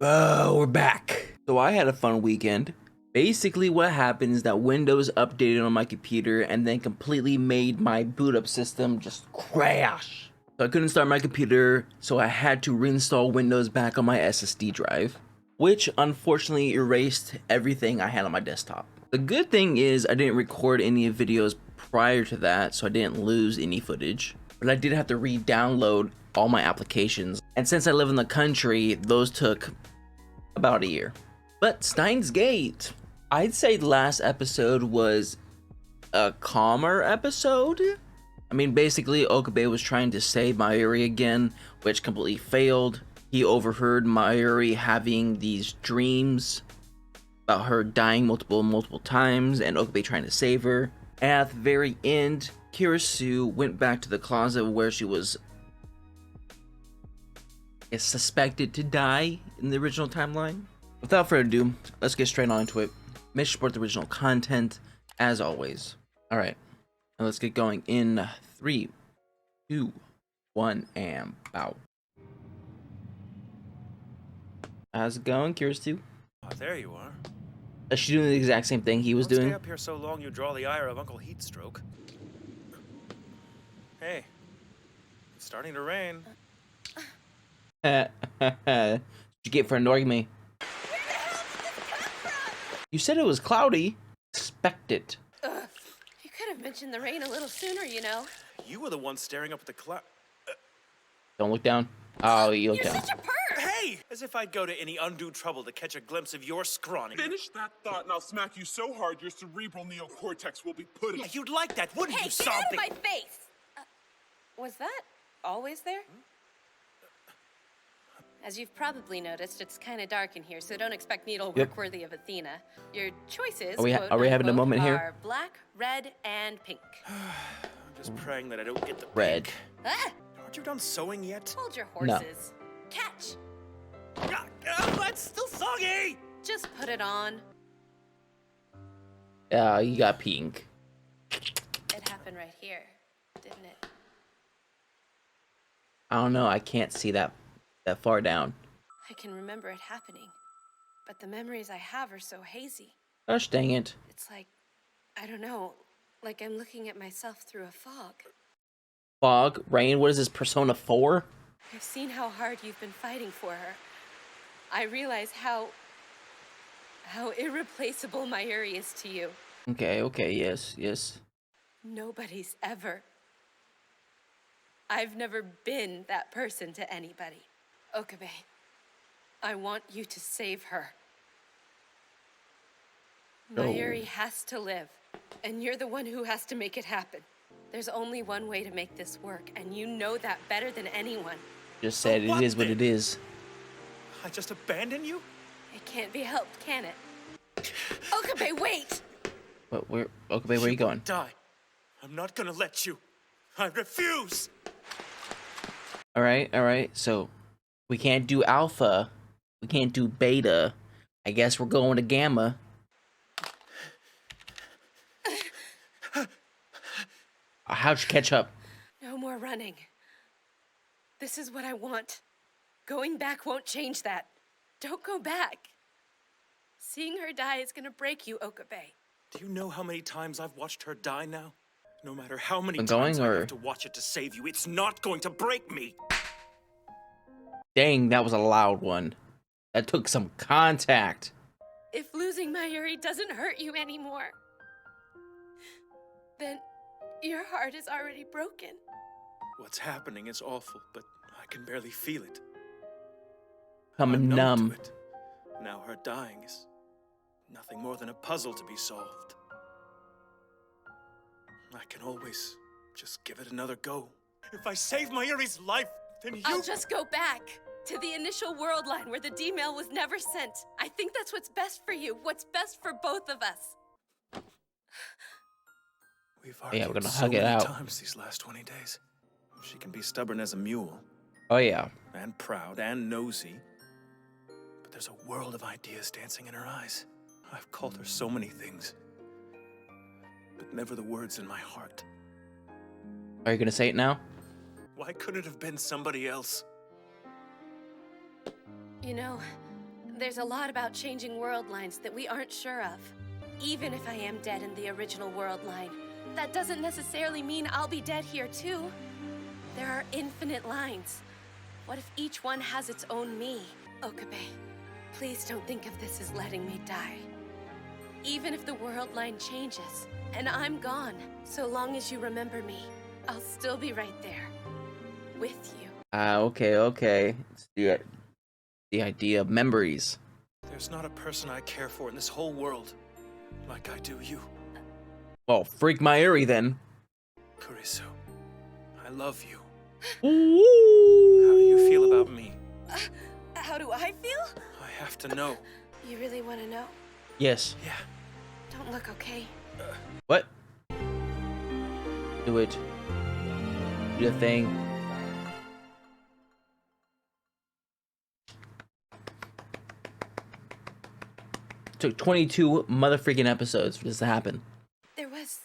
Oh, we're back. So I had a fun weekend. Basically what happened is that Windows updated on my computer and then completely made my boot up system just crash. So I couldn't start my computer, so I had to reinstall Windows back on my SSD drive, which unfortunately erased everything I had on my desktop. The good thing is I didn't record any videos prior to that, so I didn't lose any footage, but I did have to re-download all my applications. And since I live in the country, those took about a year. But Steins Gate, I'd say the last episode was a calmer episode. I mean, basically Okabe was trying to save Mayuri again, which completely failed. He overheard Mayuri having these dreams about her dying multiple times and Okabe trying to save her. And at the very end, Kirisu went back to the closet where she was suspected to die in the original timeline. Without further ado, let's get straight on into it. Make sure to support the original content as always. All right, now let's get going in 3, 2, 1, and bow. How's it going, Kirisu? Oh, there you are. Is she doing the exact same thing he was Don't doing? Stay up here so long you draw the ire of Uncle Heatstroke. Hey, it's starting to rain. What'd you get for annoying me? Where the hell did this come from? You said it was cloudy. Expect it. You could have mentioned the rain a little sooner, you know. You were the one staring up at the cloud. Don't look down. Oh, you look You're down. such a perv! Hey! As if I'd go to any undue trouble to catch a glimpse of your scrawny. Finish that thought and I'll smack you so hard your cerebral neocortex will be put in. Yeah, you'd like that, wouldn't Hey, you, get out of zombie? my face! Was that always there? As you've probably noticed, it's kind of dark in here, so don't expect needlework Yep. worthy of Athena. Your choices, Are we having a quote, moment here? are black, red, and pink. I'm just praying that I don't get the Red. pink. Ah! Aren't you done sewing yet? Hold your No. horses. Catch! That's still soggy! Just put it on. You got pink. It happened right here, didn't it? I don't know. I can't see that far down. I can remember it happening, but the memories I have are so hazy. Gosh dang it. It's like, I don't know, like I'm looking at myself through a fog. Fog, rain. What is this? Persona 4? I've seen how hard you've been fighting for her. I realize how irreplaceable Mayuri is to you. Okay, yes. Nobody's ever. I've never been that person to anybody. Okabe, I want you to save her. No. Mayuri has to live, and you're the one who has to make it happen. There's only one way to make this work, and you know that better tthan anyone. Just said what it is what then? it is. I just abandon you? It can't be helped, can it? Okabe, wait! But Okabe, where you going? won't die. I'm not gonna let you. I refuse! All right. So we can't do alpha. We can't do beta. I guess we're going to gamma. How'd you catch up? No more running. This is what I want. Going back won't change that. Don't go back. Seeing her die is gonna break you, Okabe. Do you know how many times I've watched her die now? No matter how many I'm times going, I or- have to watch it to save you, it's not going to break me! Dang, that was a loud one. That took some contact. If losing Mayuri doesn't hurt you anymore, then your heart is already broken. What's happening is awful, but I can barely feel it. I'm I'm numb. to it. Now her dying is nothing more than a puzzle to be solved. I can always just give it another go. If I save Mayuri's life, then you— I'll just go back to the initial world line where the D-mail was never sent. I think that's what's best for you, what's best for both of us. We've Yeah, we're argued gonna so hug it many out. times these last 20 days. She can be stubborn as a mule, Oh yeah. and proud, and nosy. But there's a world of ideas dancing in her eyes. I've called her so many things, but never the words in my heart. Are you gonna say it now? Why couldn't it have been somebody else? You know, There's a lot about changing world lines that we aren't sure of. Even if I am dead in the original world line, that doesn't necessarily mean I'll be dead here too. There are infinite lines. What if each one has its own me? Okabe, please don't think of this as letting me die. Even if the world line changes, and I'm gone, so long as you remember me, I'll still be right there. With you. Okay. It's the idea of memories. There's not a person I care for in this whole world like I do you. Oh, freak my Eri then. Kurisu, I love you. Ooh. How do you feel about me? How do I feel? I have to know. You really want to know? Yes. Yeah. Don't look okay. What? Do it. Do the thing. Took 22 motherfucking episodes for this to happen. There was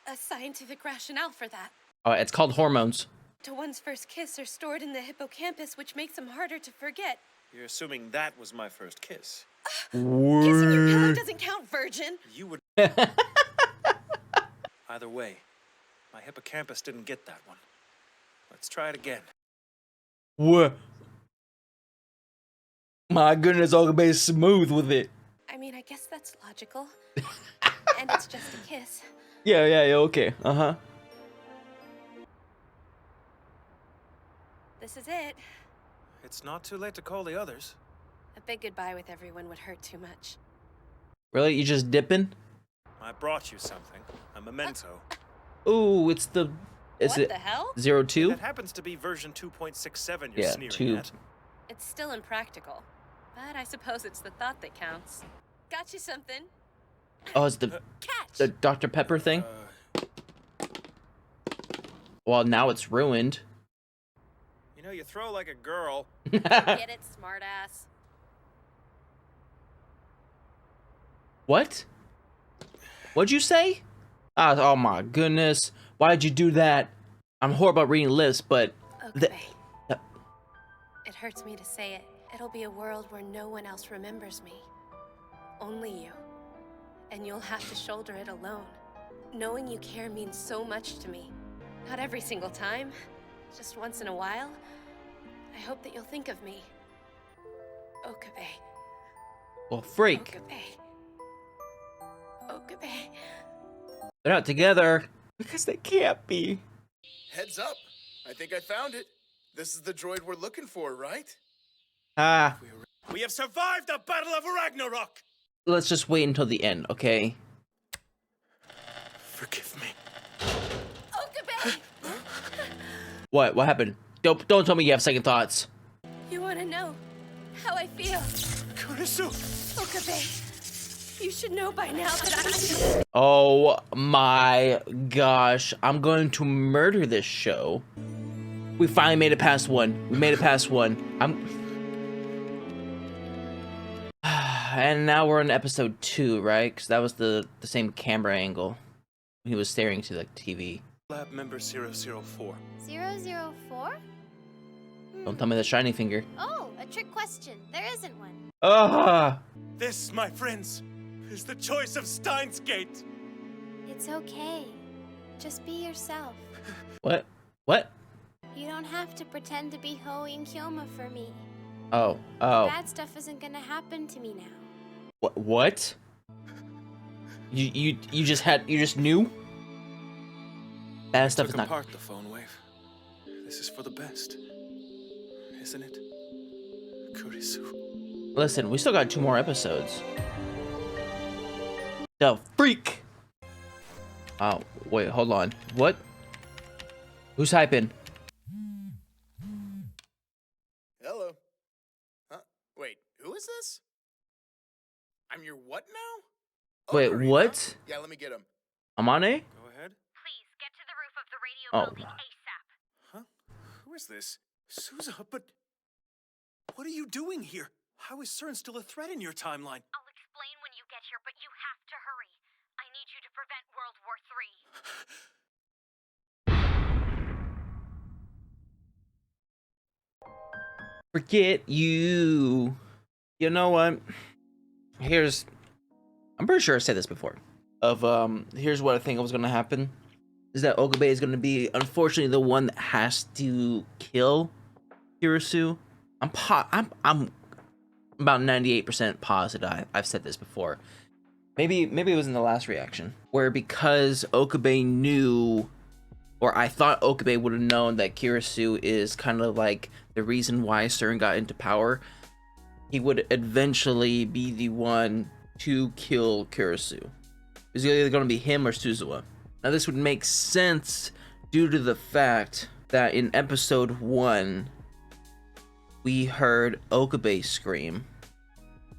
a scientific rationale for that. Oh, it's called hormones. To one's first kiss are stored in the hippocampus, which makes them harder to forget. You're assuming that was my first kiss. Kissing your pillow doesn't count, virgin. You would. Either way, my hippocampus didn't get that one. Let's try it again. What? My goodness, Okabe's smooth with it. I mean, I guess that's logical. And it's just a kiss. Yeah, okay. Uh-huh. This is it. It's not too late to call the others. A big goodbye with everyone would hurt too much. Really? You just dipping? I brought you something. A memento. Ooh, it's the... Is What it the hell? 02? That happens to be version 2.67 you're Yeah, sneering 2. at. It's still impractical. But I suppose it's the thought that counts. Got you something. Oh, it's the Catch! Dr. Pepper thing? Well, now it's ruined. You know, you throw like a girl. Get it, smartass. What? What'd you say? Oh my goodness. Why'd you do that? I'm horrible at reading lists, but... Okay. It hurts me to say it. It'll be a world where no one else remembers me. Only you. And you'll have to shoulder it alone. Knowing you care means so much to me. Not every single time. Just once in a while. I hope that you'll think of me. Okabe. Well, freak. Okabe. They're not together. Because they can't be. Heads up. I think I found it. This is the droid we're looking for, right? Ah. We have survived the Battle of Ragnarok! Let's just wait until the end, okay? Forgive me. Okabe! What? What happened? Don't tell me you have second thoughts. You want to know how I feel? Kurisu! Okabe, you should know by now that I... Oh my gosh. I'm going to murder this show. We finally made it past one. We made it past one. And now we're on episode 2, right? Because that was the same camera angle. He was staring to the TV. Lab member 004. 004? Don't tell me the shiny finger. Oh, a trick question. There isn't one. Ah! This, my friends, is the choice of Steins Gate. It's okay. Just be yourself. What? What? You don't have to pretend to be Hoi and Kyoma for me. Oh. Oh. Bad stuff isn't gonna happen to me now. What? You just knew? Bad stuff is Took not. apart the phone wave. This is for the best, isn't it? Kurisu. Listen, we still got 2 more episodes. The freak! Oh, wait, hold on. What? Who's hyping? Hello. Huh? Wait, who is this? I'm your what now? Wait, Marina? what? Yeah, let me get him. Amane? Go ahead. Please get to the roof of the radio Oh. building ASAP. Huh? Who is this? Sousa, but what are you doing here? How is CERN still a threat in your timeline? I'll explain when you get here, but you have to hurry. I need you to prevent World War III. Forget you. You know what? I'm pretty sure I said this before. Here's what I think was gonna happen. Is that Okabe is gonna be, unfortunately, the one that has to kill Kirisu. I'm about 98% positive I've said this before. Maybe it was in the last reaction, where because Okabe knew, or I thought Okabe would have known that Kirisu is kind of like the reason why CERN got into power, he would eventually be the one to kill Kirisu. It's either going to be him or Suzuha. Now this would make sense due to the fact that in episode 1, we heard Okabe scream,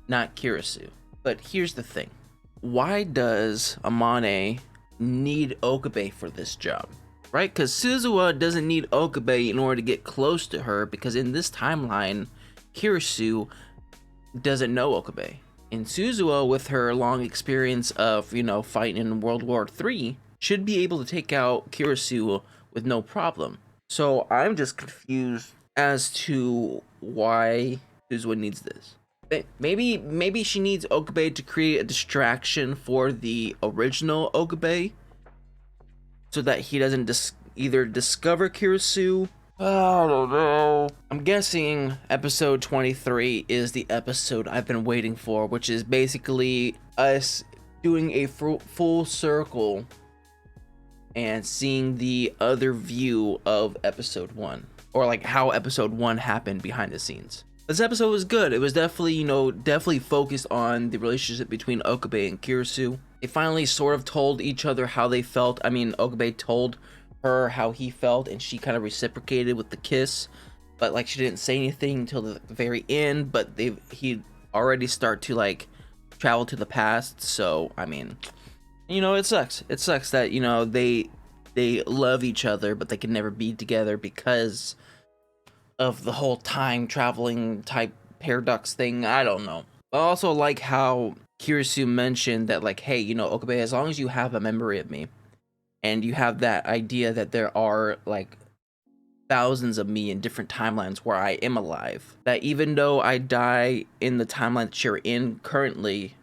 not Kirisu. But here's the thing. Why does Amane need Okabe for this job? Right? Because Suzuha doesn't need Okabe in order to get close to her, because in this timeline, Kirisu doesn't know Okabe. And Suzuha, with her long experience of, you know, fighting in World War III, should be able to take out Kirisu with no problem. So I'm just confused as to why Suzuha needs this. Maybe she needs Okabe to create a distraction for the original Okabe, so that he doesn't either discover Kirisu. I don't know. I'm guessing episode 23 is the episode I've been waiting for, which is basically us doing a full circle and seeing the other view of episode 1, or like how episode 1 happened behind the scenes. This episode was good. It was definitely, you know, focused on the relationship between Okabe and Kirisu. They finally sort of told each other how they felt. I mean, Okabe told her how he felt, and she kind of reciprocated with the kiss, but like she didn't say anything until the very end. But he already start to like travel to the past. So I mean, you know, it sucks. It sucks that, you know, they love each other, but they can never be together because of the whole time traveling type paradox thing. I don't know. I also like how Kirisu mentioned that, like, hey, you know, Okabe, as long as you have a memory of me, and you have that idea that there are like thousands of me in different timelines where I am alive, that even though I die in the timeline that you're in currently,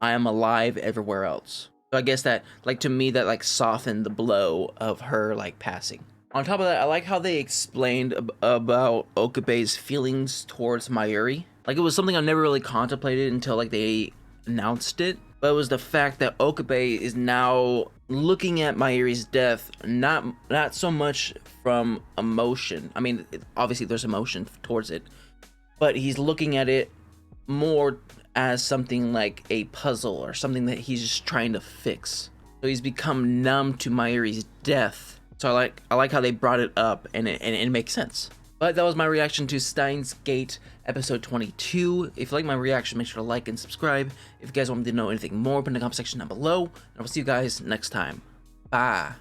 I am alive everywhere else. So I guess that, like, to me, that like softened the blow of her like passing. On top of that, I like how they explained about Okabe's feelings towards Mayuri. Like, it was something I never really contemplated until like they announced it. But it was the fact that Okabe is now looking at Mayuri's death not so much from emotion. I mean, obviously there's emotion towards it, but he's looking at it more as something like a puzzle or something that he's just trying to fix. So he's become numb to Mayuri's death. So I like how they brought it up, and it makes sense. But that was my reaction to Steins Gate episode 22. If you like my reaction, make sure to like and subscribe. If you guys want me to know anything more, put in the comment section down below. And I'll see you guys next time. Bye.